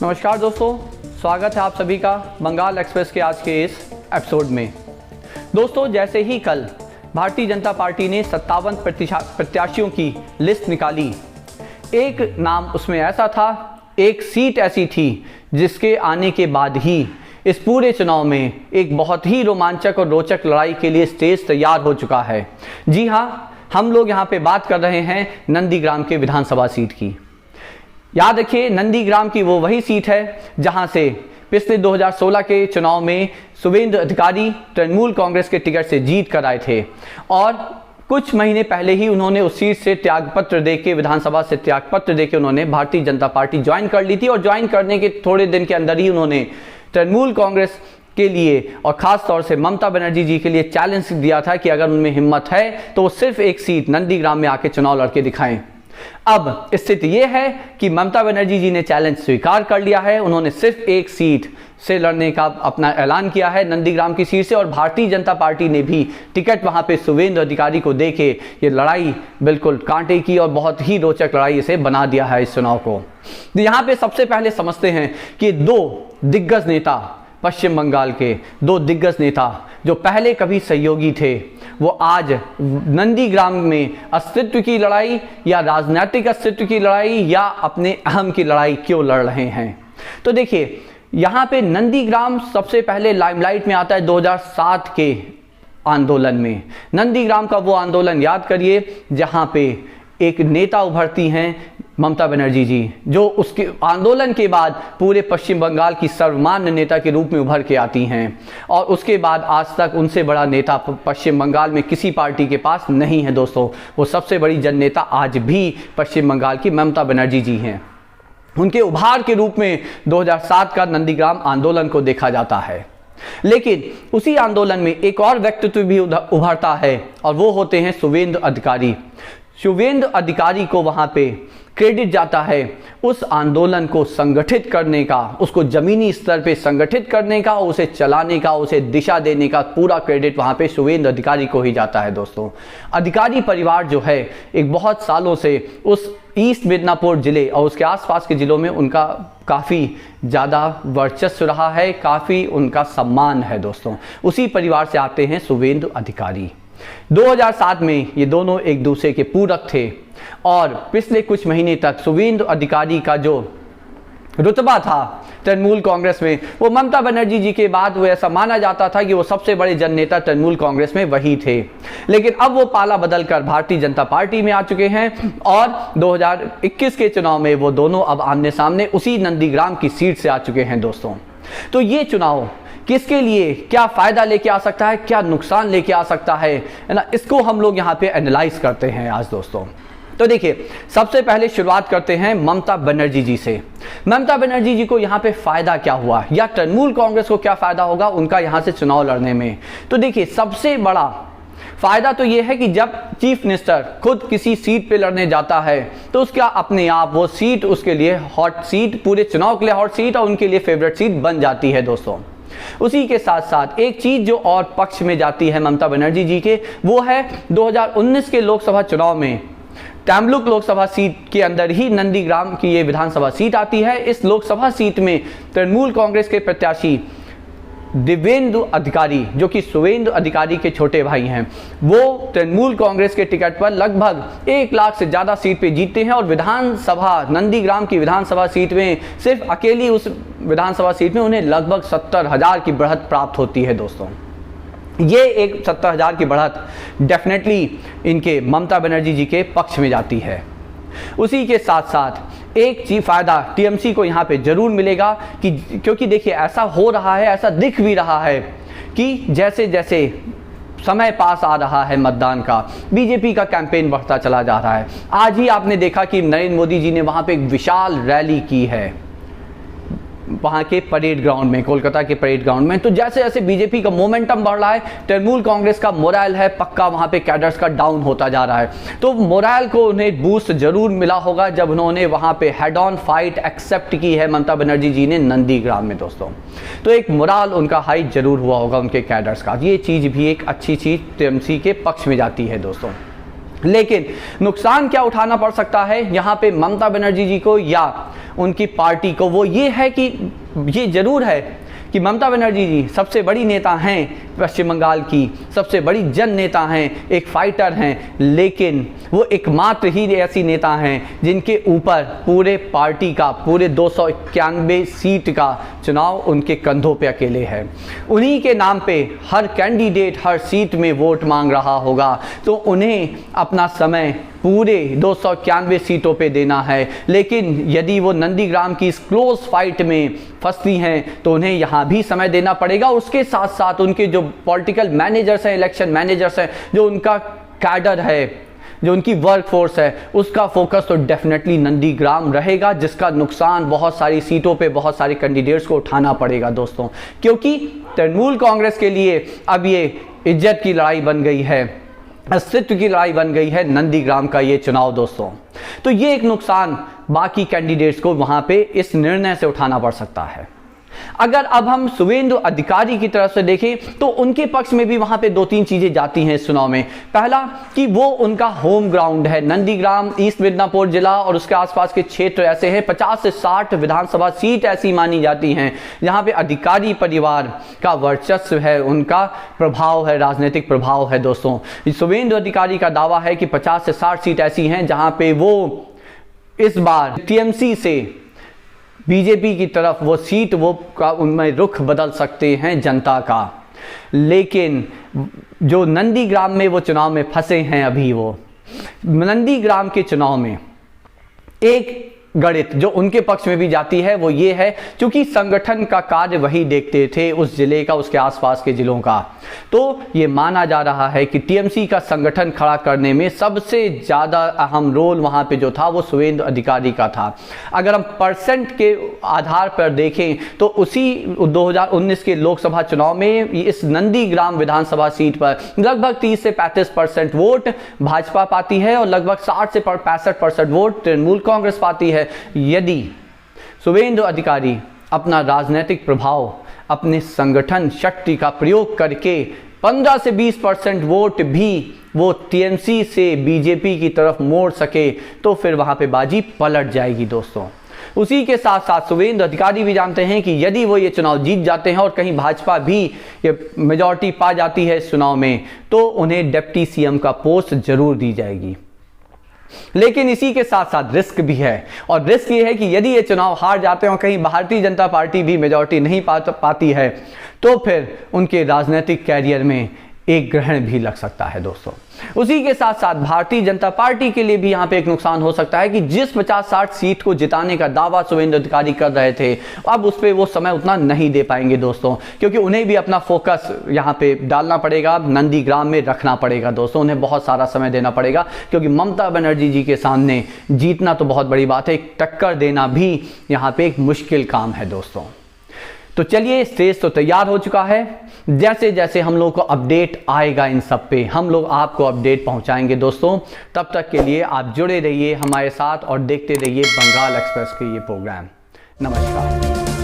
नमस्कार दोस्तों, स्वागत है आप सभी का बंगाल एक्सप्रेस के आज के इस एपिसोड में। दोस्तों, जैसे ही कल भारतीय जनता पार्टी ने 57 प्रत्याशियों की लिस्ट निकाली, एक नाम उसमें ऐसा था, एक सीट ऐसी थी जिसके आने के बाद ही इस पूरे चुनाव में एक बहुत ही रोमांचक और रोचक लड़ाई के लिए स्टेज तैयार हो चुका है। जी हाँ, हम लोग यहाँ पे बात कर रहे हैं नंदीग्राम के विधानसभा सीट की। याद रखिए, नंदीग्राम की वो वही सीट है जहां से पिछले 2016 के चुनाव में शुवेंदु अधिकारी तृणमूल कांग्रेस के टिकट से जीत कर आए थे और कुछ महीने पहले ही उन्होंने उस सीट से त्यागपत्र देके, विधानसभा से त्यागपत्र देके उन्होंने भारतीय जनता पार्टी ज्वाइन कर ली थी और ज्वाइन करने के थोड़े दिन के अंदर ही उन्होंने तृणमूल कांग्रेस के लिए और खास तौर से ममता बनर्जी जी के लिए चैलेंज दिया था कि अगर उनमें हिम्मत है तो वो सिर्फ एक सीट नंदीग्राम में आके चुनाव लड़के दिखाएं। अब स्थिति यह है कि ममता बनर्जी जी ने चैलेंज स्वीकार कर लिया है। उन्होंने सिर्फ एक सीट से लड़ने का अपना ऐलान किया है, नंदीग्राम की सीट से, और भारतीय जनता पार्टी ने भी टिकट वहां पे शुवेंदु अधिकारी को देके ये लड़ाई बिल्कुल कांटे की और बहुत ही रोचक लड़ाई इसे बना दिया है इस चुनाव को। तो यहाँ पे सबसे पहले समझते हैं कि दो दिग्गज नेता, पश्चिम बंगाल के दो दिग्गज नेता जो पहले कभी सहयोगी थे, वो आज नंदीग्राम में अस्तित्व की लड़ाई या राजनीतिक अस्तित्व की लड़ाई या अपने अहम की लड़ाई क्यों लड़ रहे हैं। तो देखिए, यहाँ पे नंदीग्राम सबसे पहले लाइमलाइट में आता है 2007 के आंदोलन में। नंदीग्राम का वो आंदोलन याद करिए जहाँ पे एक नेता उभरती हैं ममता बनर्जी जी, जो उसके आंदोलन के बाद पूरे पश्चिम बंगाल की सर्वमान्य नेता के रूप में उभर के आती हैं और उसके बाद आज तक उनसे बड़ा नेता पश्चिम बंगाल में किसी पार्टी के पास नहीं है। दोस्तों, वो सबसे बड़ी जननेता आज भी पश्चिम बंगाल की ममता बनर्जी जी हैं। उनके उभार के रूप में 2007 का नंदीग्राम आंदोलन को देखा जाता है। लेकिन उसी आंदोलन में एक और व्यक्तित्व भी उभरता है और वो होते हैं शुवेंदु अधिकारी। शुवेंदु अधिकारी को वहां पे क्रेडिट जाता है उस आंदोलन को संगठित करने का, उसको जमीनी स्तर पे संगठित करने का, उसे चलाने का, उसे दिशा देने का पूरा क्रेडिट वहां पे शुवेंदु अधिकारी को ही जाता है। दोस्तों, अधिकारी परिवार जो है एक बहुत सालों से उस ईस्ट मिदनापुर जिले और उसके आसपास के जिलों में उनका काफ़ी ज़्यादा वर्चस्व रहा है, काफ़ी उनका सम्मान है। दोस्तों, उसी परिवार से आते हैं शुवेंदु अधिकारी। 2007 में ये दोनों एक दूसरे के पूरक थे और पिछले कुछ महीने तक शुवेंदु अधिकारी का जो रुतबा था तृणमूल कांग्रेस में, वो ममता बनर्जी जी के बाद वो ऐसा माना जाता था कि वो सबसे बड़े जननेता तृणमूल कांग्रेस में वही थे। लेकिन अब वो पाला बदलकर भारतीय जनता पार्टी में आ चुके हैं और 2021 के चुनाव में वो दोनों अब आमने सामने उसी नंदीग्राम की सीट से आ चुके हैं। दोस्तों, तो ये चुनाव किसके लिए क्या फायदा लेके आ सकता है, क्या नुकसान लेके आ सकता है ना, इसको हम लोग यहाँ पे एनालाइज करते हैं आज। दोस्तों, तो देखिए, सबसे पहले शुरुआत करते हैं ममता बनर्जी जी से। ममता बनर्जी जी को यहाँ पे फायदा क्या हुआ या तृणमूल कांग्रेस को क्या फायदा होगा उनका यहाँ से चुनाव लड़ने में। तो देखिए, सबसे बड़ा फायदा तो ये है कि जब चीफ मिनिस्टर खुद किसी सीट पे लड़ने जाता है तो उसका अपने आप वो सीट उसके लिए हॉट सीट, पूरे चुनाव के लिए हॉट सीट और उनके लिए फेवरेट सीट बन जाती है। दोस्तों, उसी के साथ साथ एक चीज जो और पक्ष में जाती है ममता बनर्जी जी के, वो है 2019 के लोकसभा चुनाव में तमलुक लोकसभा सीट के अंदर ही नंदीग्राम की ये विधानसभा सीट आती है। इस लोकसभा सीट में तृणमूल कांग्रेस के प्रत्याशी दिव्येंदु अधिकारी, जो कि शुवेंदु अधिकारी के छोटे भाई हैं, वो तृणमूल कांग्रेस के टिकट पर लगभग 1 लाख से ज़्यादा सीट पे जीतते हैं और विधानसभा नंदीग्राम की विधानसभा सीट में सिर्फ अकेली उस विधानसभा सीट में उन्हें लगभग 70,000 की बढ़त प्राप्त होती है। दोस्तों, ये एक 70,000 की बढ़त डेफिनेटली इनके ममता बनर्जी जी के पक्ष में जाती है। उसी के साथ साथ एक चीज फायदा टीएमसी को यहाँ पे जरूर मिलेगा कि क्योंकि देखिए, ऐसा हो रहा है, ऐसा दिख भी रहा है कि जैसे जैसे समय पास आ रहा है मतदान का, बीजेपी का कैंपेन बढ़ता चला जा रहा है। आज ही आपने देखा कि नरेंद्र मोदी जी ने वहाँ पे एक विशाल रैली की है वहाँ के परेड ग्राउंड में, कोलकाता के परेड ग्राउंड में। तो जैसे जैसे बीजेपी का मोमेंटम बढ़ रहा है, तृणमूल कांग्रेस का मोरल है पक्का वहाँ पे कैडर्स का डाउन होता जा रहा है। तो मोरल को उन्हें बूस्ट जरूर मिला होगा जब उन्होंने वहाँ पे हेड ऑन फाइट एक्सेप्ट की है ममता बनर्जी जी ने नंदीग्राम में। दोस्तों, तो एक मोरल उनका हाई जरूर हुआ होगा उनके कैडर्स का। ये चीज़ भी एक अच्छी चीज़ टीएमसी के पक्ष में जाती है। दोस्तों, लेकिन नुकसान क्या उठाना पड़ सकता है यहाँ पे ममता बनर्जी जी को या उनकी पार्टी को, वो ये है कि ये जरूर है कि ममता बनर्जी जी सबसे बड़ी नेता हैं पश्चिम बंगाल की, सबसे बड़ी जन नेता हैं, एक फाइटर हैं, लेकिन वो एकमात्र ही ऐसी नेता हैं जिनके ऊपर पूरे पार्टी का, पूरे 291 सीट का चुनाव उनके कंधों पे अकेले है। उन्हीं के नाम पे हर कैंडिडेट हर सीट में वोट मांग रहा होगा, तो उन्हें अपना समय पूरे 291 सीटों पे देना है। लेकिन यदि वो नंदीग्राम की इस क्लोज फाइट में फंसती हैं तो उन्हें यहाँ भी समय देना पड़ेगा। उसके साथ साथ उनके जो पॉलिटिकल मैनेजर्स हैं, इलेक्शन मैनेजर्स हैं, जो उनका कैडर है, जो उनकी वर्क फोर्स है, उसका फोकस तो डेफिनेटली नंदीग्राम रहेगा, जिसका नुकसान बहुत सारी सीटों पे बहुत सारे कैंडिडेट्स को उठाना पड़ेगा दोस्तों, क्योंकि तृणमूल कांग्रेस के लिए अब ये इज्जत की लड़ाई बन गई है, अस्तित्व की लड़ाई बन गई है नंदीग्राम का ये चुनाव दोस्तों। तो ये एक नुकसान बाकी कैंडिडेट्स को वहां पे इस निर्णय से उठाना पड़ सकता है। अगर अब हम शुवेंदु अधिकारी की तरफ से देखें तो उनके पक्ष में भी वहां पे 2-3 चीजें जाती हैं इस चुनाव में। पहला कि वो उनका होम ग्राउंड है नंदीग्राम, ईस्ट मिदनापुर जिला और उसके आसपास के क्षेत्र ऐसे हैं, 50 से 60 विधानसभा सीट ऐसी मानी जाती हैं जहां पे अधिकारी परिवार का वर्चस्व है, उनका प्रभाव है, राजनीतिक प्रभाव है दोस्तों। शुवेंदु अधिकारी का दावा है कि 50 से 60 सीट ऐसी हैं जहां पे वो इस बार टीएमसी से बीजेपी की तरफ वो सीट वो का उनमें रुख बदल सकते हैं जनता का। लेकिन जो नंदीग्राम में वो चुनाव में फंसे हैं अभी, वो नंदीग्राम के चुनाव में एक गणित जो उनके पक्ष में भी जाती है वो ये है, क्योंकि संगठन का कार्य वही देखते थे उस जिले का, उसके आसपास के जिलों का, तो ये माना जा रहा है कि टीएमसी का संगठन खड़ा करने में सबसे ज़्यादा अहम रोल वहाँ पे जो था वो शुवेंदु अधिकारी का था। अगर हम परसेंट के आधार पर देखें तो उसी 2019 के लोकसभा चुनाव में इस नंदीग्राम विधानसभा सीट पर लगभग 30 से 35% वोट भाजपा पाती है और लगभग 60 से 65% वोट तृणमूल कांग्रेस पाती है। यदि शुवेंदु अधिकारी अपना राजनीतिक प्रभाव, अपने संगठन शक्ति का प्रयोग करके 15 से 20% वोट भी वो टीएमसी से बीजेपी की तरफ मोड़ सके तो फिर वहां पे बाजी पलट जाएगी दोस्तों। उसी के साथ साथ शुवेंदु अधिकारी भी जानते हैं कि यदि वो ये चुनाव जीत जाते हैं और कहीं भाजपा भी ये मेजॉरिटी पा जाती है इस चुनाव में, तो उन्हें डिप्टी सीएम का पोस्ट जरूर दी जाएगी। लेकिन इसी के साथ साथ रिस्क भी है, और रिस्क ये है कि यदि ये चुनाव हार जाते हैं और कहीं भारतीय जनता पार्टी भी मेजॉरिटी नहीं पाती है तो फिर उनके राजनीतिक कैरियर में एक ग्रहण भी लग सकता है दोस्तों। उसी के साथ साथ भारतीय जनता पार्टी के लिए भी यहाँ पे एक नुकसान हो सकता है कि जिस 50-60 सीट को जिताने का दावा शुवेंदु अधिकारी कर रहे थे, अब उस पर वो समय उतना नहीं दे पाएंगे दोस्तों, क्योंकि उन्हें भी अपना फोकस यहाँ पे डालना पड़ेगा, नंदीग्राम में रखना पड़ेगा दोस्तों। उन्हें बहुत सारा समय देना पड़ेगा, क्योंकि ममता बनर्जी जी के सामने जीतना तो बहुत बड़ी बात है, एक टक्कर देना भी यहाँ पे एक मुश्किल काम है दोस्तों। तो चलिए, स्टेज तो तैयार हो चुका है। जैसे जैसे हम लोग को अपडेट आएगा इन सब पे हम लोग आपको अपडेट पहुंचाएंगे दोस्तों। तब तक के लिए आप जुड़े रहिए हमारे साथ और देखते रहिए बंगाल एक्सप्रेस के ये प्रोग्राम। नमस्कार।